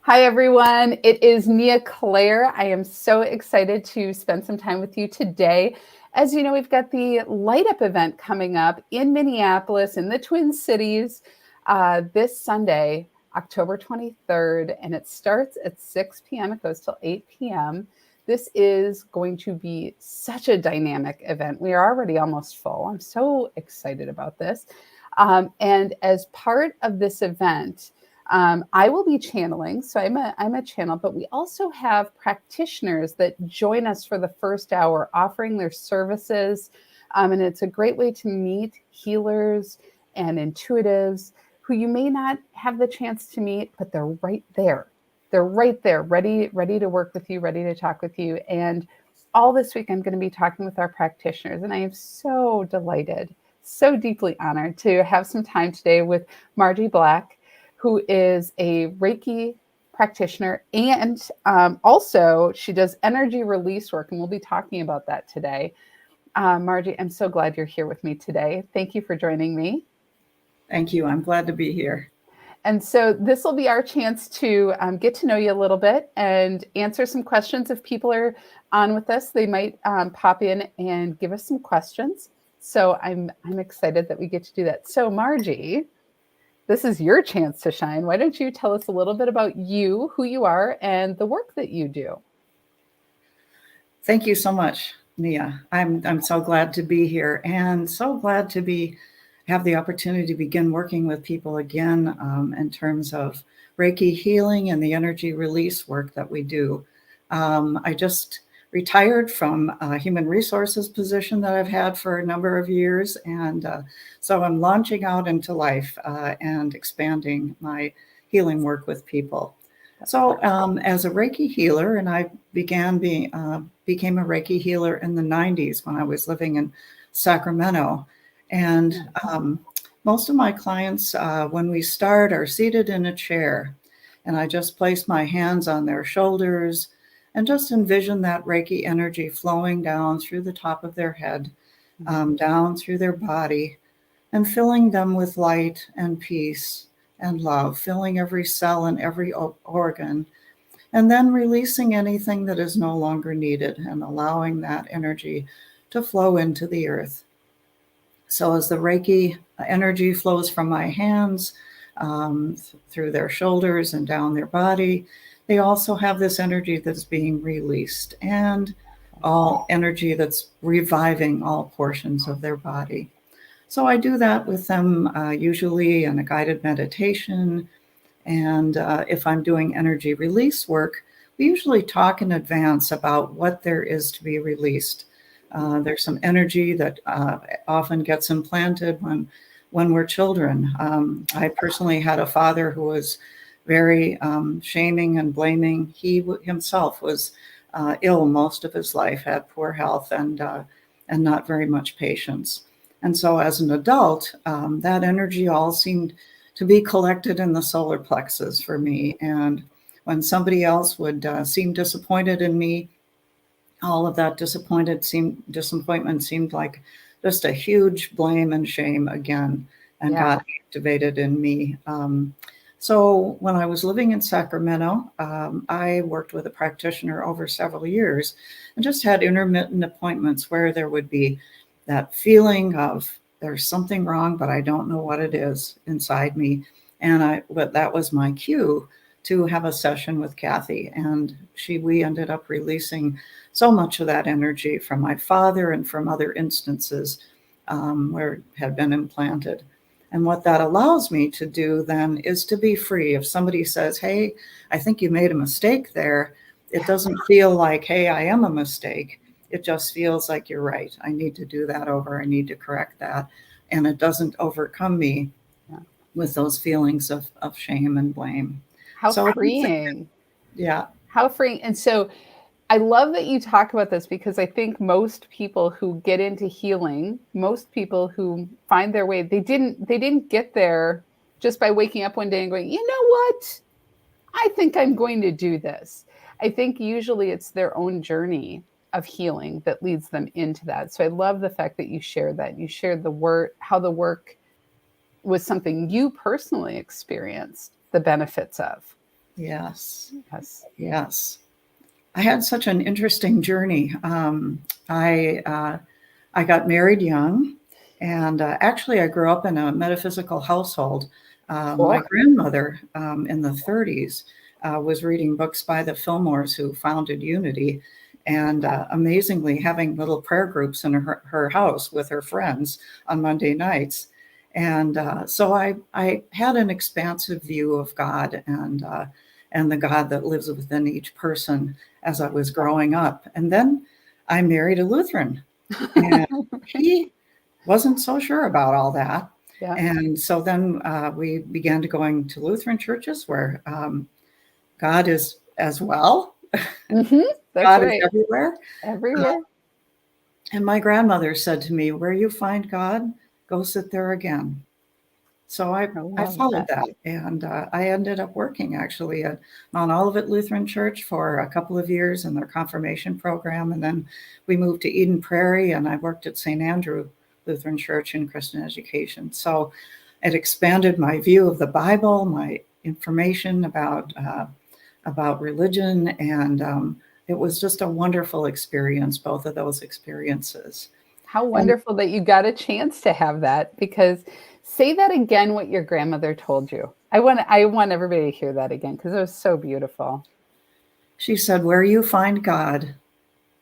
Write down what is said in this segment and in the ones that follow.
Hi, everyone. It is Nea Clare. I am so excited to spend some time with you today. As you know, we've got the Light Up event coming up in Minneapolis, in the Twin Cities, this Sunday, October 23rd, and it starts at 6 p.m. It goes till 8 p.m. This is going to be such a dynamic event. We are already almost full. I'm so excited about this. And as part of this event, I will be channeling, so I'm a channel, but we also have practitioners that join us for the first hour, offering their services, and it's a great way to meet healers and intuitives who you may not have the chance to meet, but they're right there. They're right there, ready to work with you, ready to talk with you. And all this week, I'm going to be talking with our practitioners, and I am so delighted, so deeply honored to have some time today with Margie Black, who is a Reiki practitioner, and also she does energy release work, and we'll be talking about that today. Margie, I'm so glad you're here with me today. Thank you for joining me. Thank you. I'm glad to be here. And so this will be our chance to get to know you a little bit and answer some questions. If people are on with us, they might pop in and give us some questions. So I'm excited that we get to do that. So Margie, this is your chance to shine. Why don't you tell us a little bit about you, who you are, and the work that you do? Thank you so much, Nia. I'm so glad to be here and so glad to have the opportunity to begin working with people again in terms of Reiki healing and the energy release work that we do. I just retired from a human resources position that I've had for a number of years. And so I'm launching out into life and expanding my healing work with people. So as a Reiki healer, and I became a Reiki healer in the 90s when I was living in Sacramento. And most of my clients, when we start, are seated in a chair. And I just place my hands on their shoulders and just envision that Reiki energy flowing down through the top of their head, down through their body, and filling them with light and peace and love, filling every cell and every organ, and then releasing anything that is no longer needed and allowing that energy to flow into the earth. So as the Reiki energy flows from my hands through their shoulders and down their body, they also have this energy that's being released and all energy that's reviving all portions of their body. So I do that with them usually in a guided meditation. And if I'm doing energy release work, we usually talk in advance about what there is to be released. There's some energy that often gets implanted when we're children. I personally had a father who was very shaming and blaming. He himself was ill most of his life, had poor health and not very much patience. And so as an adult, that energy all seemed to be collected in the solar plexus for me. And when somebody else would seem disappointed in me, all of that disappointment seemed like just a huge blame and shame again, and got activated in me. So when I was living in Sacramento, I worked with a practitioner over several years and just had intermittent appointments where there would be that feeling of there's something wrong, but I don't know what it is inside me. And that was my cue to have a session with Kathy. And we ended up releasing so much of that energy from my father and from other instances where it had been implanted. And what that allows me to do then is to be free. If somebody says, hey, I think you made a mistake there, it doesn't feel like, hey, I am a mistake. It just feels like you're right. I need to do that over. I need to correct that. And it doesn't overcome me with those feelings of shame and blame. How freeing. Yeah. How freeing. And so I love that you talk about this, because I think most people who get into healing, most people who find their way, they didn't get there just by waking up one day and going, you know what? I think I'm going to do this. I think usually it's their own journey of healing that leads them into that. So I love the fact that you shared that. You shared how the work was something you personally experienced the benefits of. Yes. Yes. Yes. I had such an interesting journey. I got married young, and actually, I grew up in a metaphysical household. My Cool. grandmother in the 30s was reading books by the Fillmores, who founded Unity, and amazingly having little prayer groups in her house with her friends on Monday nights. And so I had an expansive view of God and the God that lives within each person as I was growing up. And then I married a Lutheran, and he wasn't so sure about all that. Yeah. And so then we began to going to Lutheran churches where God is as well. That's God is right. everywhere. Everywhere. And my grandmother said to me, "Where you find God, go sit there again." So I I love followed that. that, and I ended up working actually at Mount Olivet Lutheran Church for a couple of years in their confirmation program, and then we moved to Eden Prairie, and I worked at St. Andrew Lutheran Church in Christian education. So it expanded my view of the Bible, my information about religion, and it was just a wonderful experience, both of those experiences. How And wonderful that you got a chance to have that, because say that again what your grandmother told you. I want everybody to hear that again because it was so beautiful. she said, "Where you find God,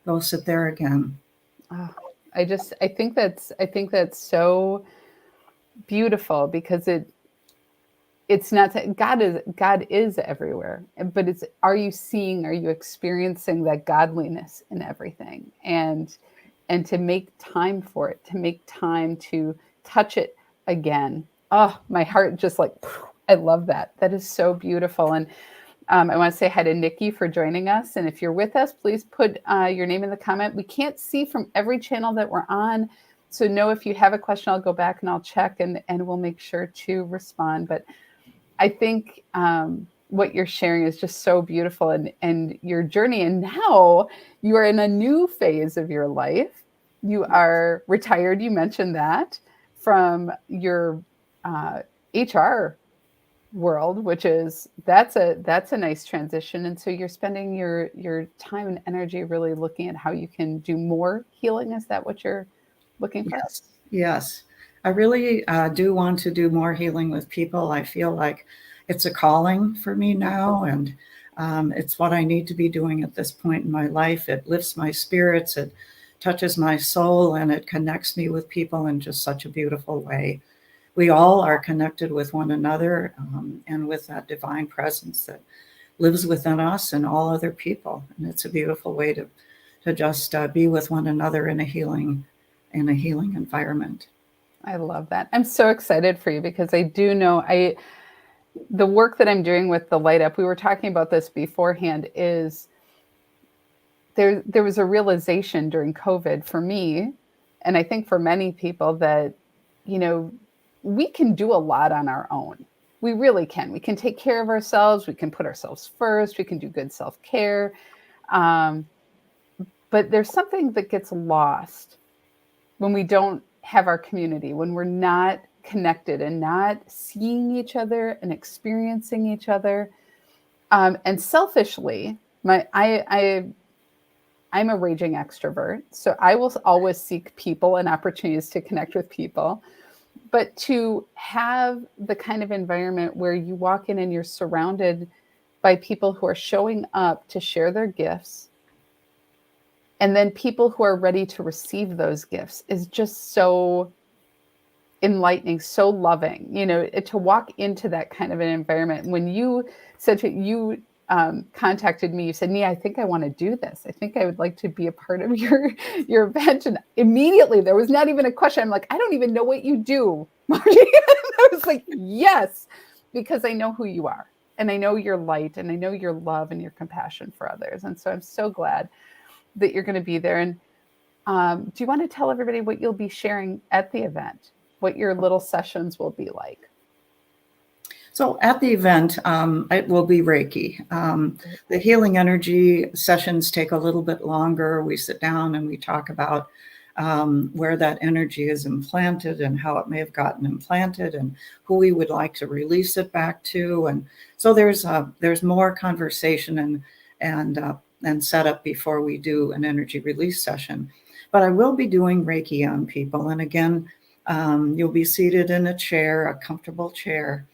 go sit there again." Oh, I think that's so beautiful because it's not that God is everywhere, but it's, are you experiencing that godliness in everything, and to make time for it, to make time to touch it again. Oh, my heart just like, I love that. That is so beautiful. And I want to say hi to Nikki for joining us. And if you're with us, please put your name in the comment. We can't see from every channel that we're on. So know if you have a question, I'll go back and I'll check, and we'll make sure to respond. But I think what you're sharing is just so beautiful, and your journey. And now you are in a new phase of your life. You are retired. You mentioned that from your HR world, which is that's a nice transition. And so you're spending your time and energy really looking at how you can do more healing. Is that what you're looking for? Yes, yes. I really do want to do more healing with people. I feel like it's a calling for me now, and it's what I need to be doing at this point in my life. It lifts my spirits, it touches my soul, and it connects me with people in just such a beautiful way. We all are connected with one another and with that divine presence that lives within us and all other people. And it's a beautiful way to just be with one another in a healing environment. I love that. I'm so excited for you because I do know the work that I'm doing with the light up, we were talking about this beforehand, is there was a realization during COVID for me, and I think for many people, that, you know, we can do a lot on our own. We really can. We can take care of ourselves. We can put ourselves first. We can do good self-care. Um, but there's something that gets lost when we don't have our community, when we're not connected and not seeing each other and experiencing each other. And selfishly, I'm a raging extrovert, so I will always seek people and opportunities to connect with people. But to have the kind of environment where you walk in and you're surrounded by people who are showing up to share their gifts, and then people who are ready to receive those gifts, is just so enlightening, so loving. To walk into that kind of an environment. When you said you contacted me, you said, "Nea, I think I want to do this. I think I would like to be a part of your event." And immediately, there was not even a question. I'm like, "I don't even know what you do, Margie." I was like, "Yes," because I know who you are, and I know your light, and I know your love and your compassion for others. And so I'm so glad that you're going to be there. And do you want to tell everybody what you'll be sharing at the event? What your little sessions will be like? So at the event, it will be Reiki. The healing energy sessions take a little bit longer. We sit down and we talk about where that energy is implanted and how it may have gotten implanted and who we would like to release it back to. And so there's more conversation and setup before we do an energy release session. But I will be doing Reiki on people. And again, you'll be seated in a chair, a comfortable chair,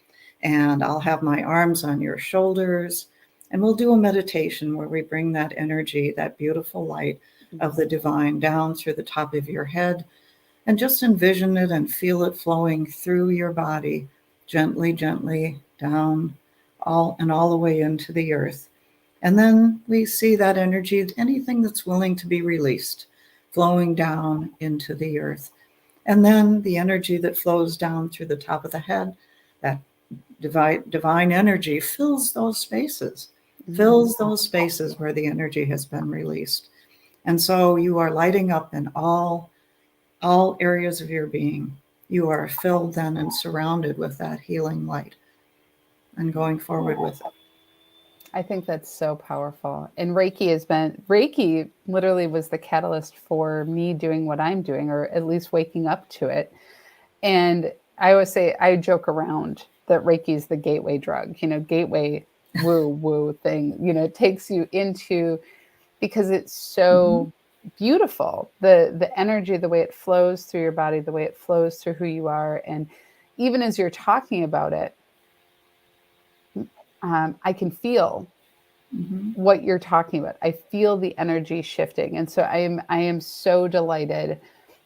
and I'll have my arms on your shoulders. And we'll do a meditation where we bring that energy, that beautiful light of the divine down through the top of your head, and just envision it and feel it flowing through your body, gently, gently down, all the way into the earth. And then we see that energy, anything that's willing to be released, flowing down into the earth. And then the energy that flows down through the top of the head, that divine energy fills those spaces, where the energy has been released. And so you are lighting up in all areas of your being. You are filled then and surrounded with that healing light and going forward with it. I think that's so powerful. And Reiki literally was the catalyst for me doing what I'm doing, or at least waking up to it. And I always say, I joke around that Reiki is the gateway drug, gateway woo thing, it takes you into, because it's so beautiful. The energy, the way it flows through your body, the way it flows through who you are. And even as you're talking about it, I can feel what you're talking about. I feel the energy shifting. And so I am so delighted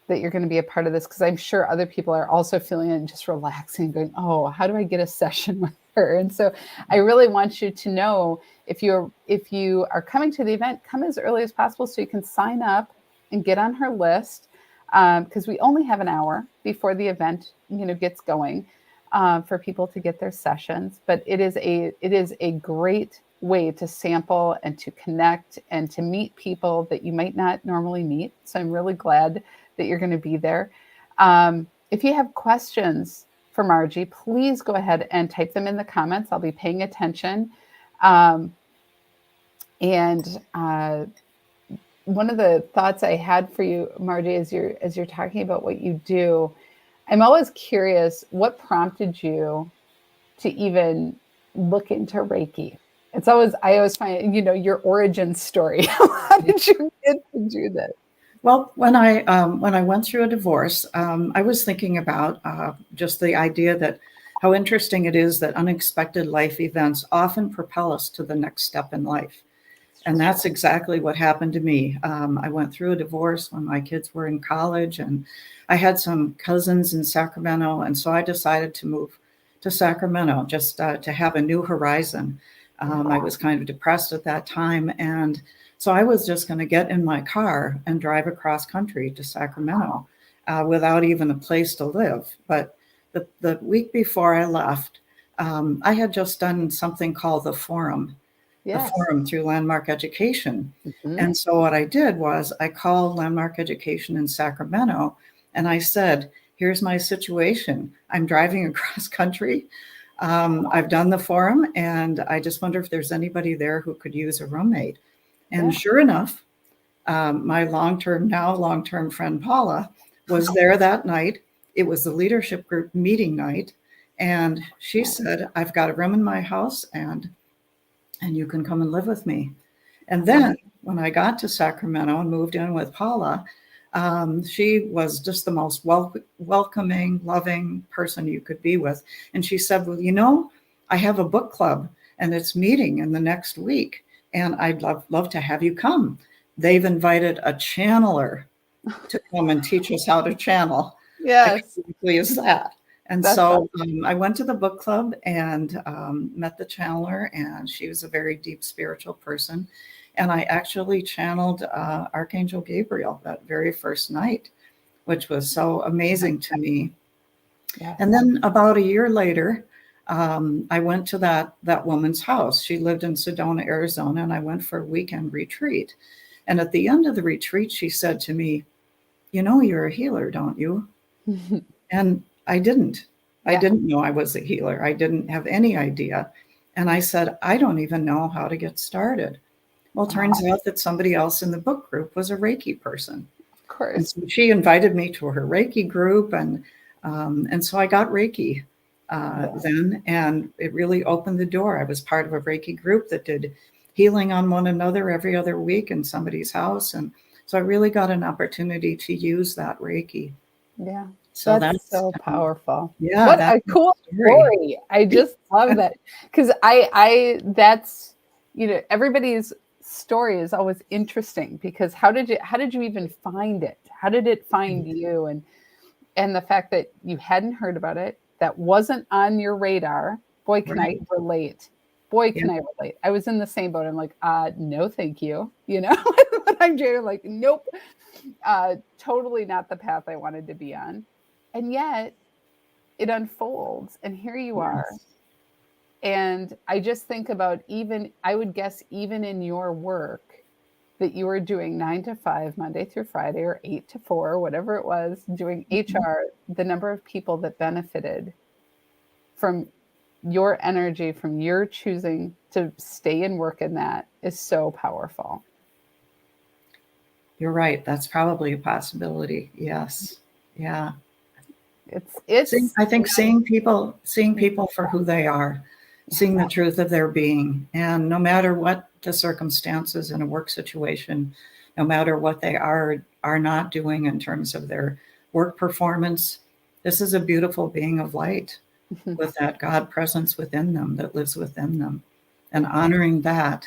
that you're going to be a part of this, because I'm sure other people are also feeling it and just relaxing, going, oh, how do I get a session with her? And so I really want you to know, if you are coming to the event, come as early as possible so you can sign up and get on her list, because we only have an hour before the event gets going, for people to get their sessions. But it is a great way to sample and to connect and to meet people that you might not normally meet. So I'm really glad that you're going to be there. If you have questions for Margie, please go ahead and type them in the comments. I'll be paying attention. And one of the thoughts I had for you, Margie, as you're talking about what you do, I'm always curious, what prompted you to even look into Reiki? I always find, your origin story. How did you get to do that? Well, when I went through a divorce, I was thinking about just the idea that how interesting it is that unexpected life events often propel us to the next step in life. And that's exactly what happened to me. I went through a divorce when my kids were in college, and I had some cousins in Sacramento. And so I decided to move to Sacramento just to have a new horizon. I was kind of depressed at that time. And so I was just going to get in my car and drive across country to Sacramento without even a place to live. But the week before I left, I had just done something called the forum. Yes. The forum through Landmark Education. And so what I did was I called Landmark Education in Sacramento, and I said, here's my situation. I'm driving across country. I've done the forum, and I just wonder if there's anybody there who could use a roommate. And sure enough, my long-term friend Paula was there that night. It was the leadership group meeting night. And she said, I've got a room in my house, and you can come and live with me. And then when I got to Sacramento and moved in with Paula, she was just the most welcoming, loving person you could be with. And she said, well, I have a book club and it's meeting in the next week, and I'd love to have you come. They've invited a channeler to come and teach us how to channel. Yes. How quickly is that? And That's so I went to the book club and met the channeler, and she was a very deep spiritual person. And I actually channeled Archangel Gabriel that very first night, which was so amazing to me. Yeah. And then about a year later, I went to that woman's house. She lived in Sedona, Arizona, and I went for a weekend retreat. And at the end of the retreat, she said to me, you're a healer, don't you? And I didn't. Yeah. I didn't know I was a healer. I didn't have any idea. And I said, I don't even know how to get started. Well, it turns out that somebody else in the book group was a Reiki person. Of And course. so she invited me to her Reiki group, and so I got Reiki then, and it really opened the door. I was part of a Reiki group that did healing on one another every other week in somebody's house, and so I really got an opportunity to use that Reiki. Yeah, So that's that's so powerful. yeah, What that's a the cool story. story. I just love that. Because that's, everybody's story is always interesting because how did you even find it? How did it find you? And the fact that you hadn't heard about it, that wasn't on your radar. Boy, can I Right. relate. Boy, Yeah. can I relate. I was in the same boat. I'm like, no, thank you. I'm like, nope, totally not the path I wanted to be on. And yet it unfolds, and here you are. Yes. And I just think about, even, I would guess, even in your work that you were doing 9 to 5, Monday through Friday, or 8 to 4, whatever it was, doing Mhm. HR, the number of people that benefited from your energy, from your choosing to stay and work in that, is so powerful. You're right. That's probably a possibility. Yes. Yeah. It's I think seeing people for who they are, yeah, seeing the truth of their being, and no matter what the circumstances in a work situation, no matter what they are not doing in terms of their work performance, this is a beautiful being of light with that God presence within them that lives within them, and honoring that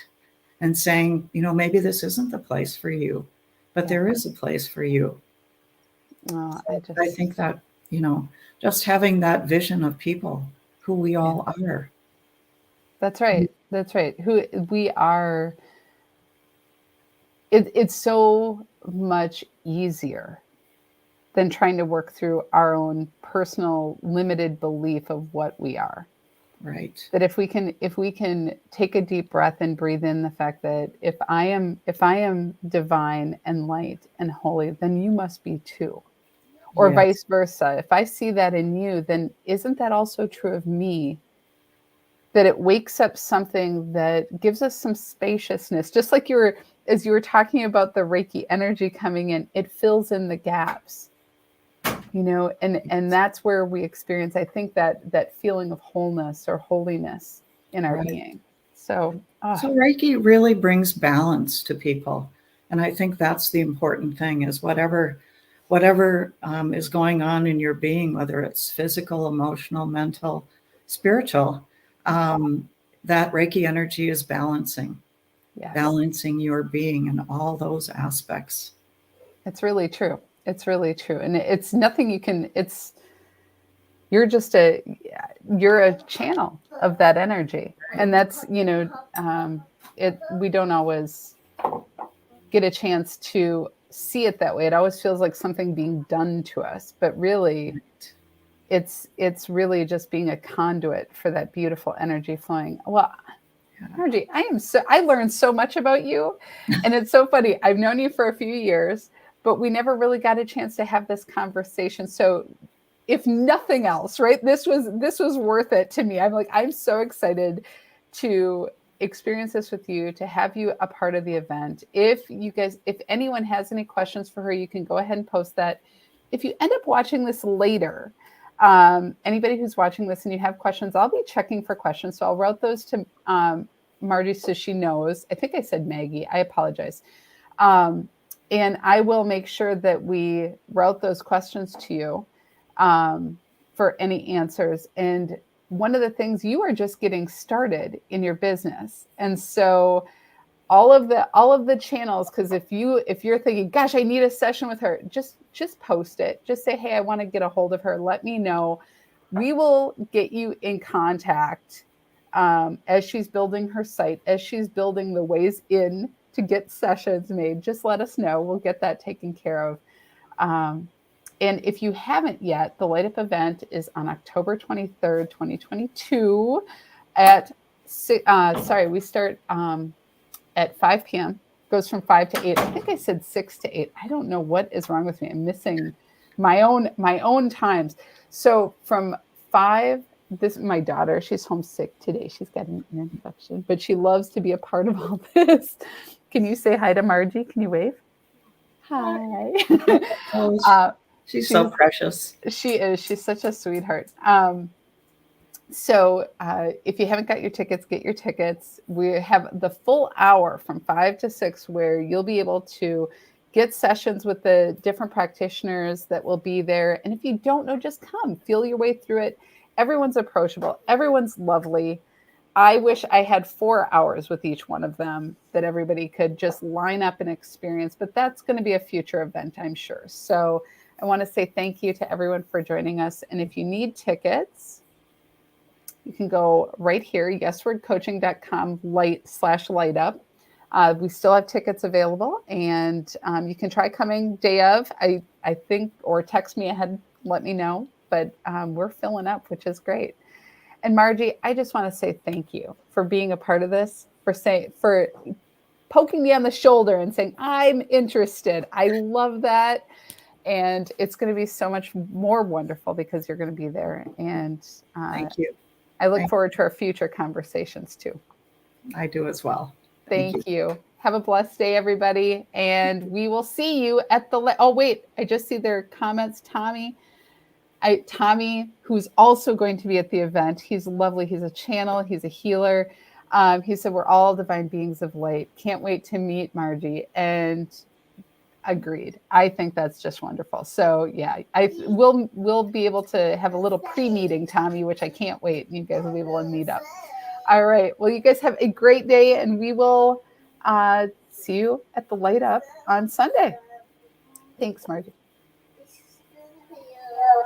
and saying, maybe this isn't the place for you, but yeah. there is a place for you. Oh, So I think that, you know, just having that vision of people who we yeah, all are. that's right. That's right. Who we are. It's so much easier than trying to work through our own personal limited belief of what we are. Right. That if we can take a deep breath and breathe in the fact that if I am divine and light and holy, then you must be too. Or Yes. vice versa. If I see that in you, then isn't that also true of me? That it wakes up something that gives us some spaciousness, just like as you were talking about the Reiki energy coming in, it fills in the gaps, and that's where we experience, I think, that feeling of wholeness or holiness in our Right. being. So So Reiki really brings balance to people. And I think that's the important thing is whatever is going on in your being, whether it's physical, emotional, mental, spiritual, um, that Reiki energy is yes, balancing your being in all those aspects. it's really true. It's really true. And it's nothing you can, you're just you're a channel of that energy. And that's, we don't always get a chance to see it that way. It always feels like something being done to us, but really it's really just being a conduit for that beautiful energy flowing. Well, Yeah. Margie, I learned so much about you, and it's so funny. I've known you for a few years, but we never really got a chance to have this conversation. So if nothing else, right? This was worth it to me. I'm so excited to experience this with you, to have you a part of the event. If anyone has any questions for her, you can go ahead and post that. If you end up watching this later, anybody who's watching this and you have questions, I'll be checking for questions. So I'll route those to Margie so she knows. I think I said Maggie. I apologize. And I will make sure that we route those questions to you for any answers. And one of the things, you are just getting started in your business, and so all of the channels, because if you're thinking, gosh, I need a session with her, just post it. Just say, hey, I want to get a hold of her. Let me know. We will get you in contact as she's building her site, as she's building the ways in to get sessions made. Just let us know. We'll get that taken care of. Um, and if you haven't yet, the Light Up event is on October 23rd, 2022 at, we start at 5 p.m. Goes from 5 to 8. I think I said 6 to 8. I don't know what is wrong with me. I'm missing my own times. So from 5, this my daughter, she's homesick today. She's got an ear infection, but she loves to be a part of all this. Can you say hi to Margie? Can you wave? Hi. Oh, uh, she's so precious. she is. She's such a sweetheart. So if you haven't got your tickets, get your tickets. We have the full hour from 5 to 6 where you'll be able to get sessions with the different practitioners that will be there. And if you don't know, just come, feel your way through it. Everyone's approachable. Everyone's lovely. I wish I had 4 hours with each one of them that everybody could just line up and experience, but that's going to be a future event, I'm sure. So I want to say thank you to everyone for joining us. And if you need tickets, you can go right here, yeswordcoaching.com /light up. We still have tickets available, and you can try coming day of, I think, or text me ahead, let me know. But we're filling up, which is great. And Margie, I just want to say thank you for being a part of this, for poking me on the shoulder and saying, I'm interested. I love that. And it's going to be so much more wonderful because you're going to be there. And Thank you. I look forward to our future conversations too. I do as well. Thank you. Have a blessed day, everybody. And we will see you at the, oh, wait, I just see their comments. Tommy, who's also going to be at the event. He's lovely. He's a channel. He's a healer. He said, we're all divine beings of light. Can't wait to meet Margie. And agreed. I think that's just wonderful. So yeah, we'll be able to have a little pre-meeting, Tommy, which I can't wait. You guys will be able to meet up. All right. Well, you guys have a great day, and we will see you at the light up on Sunday. Thanks, Margie.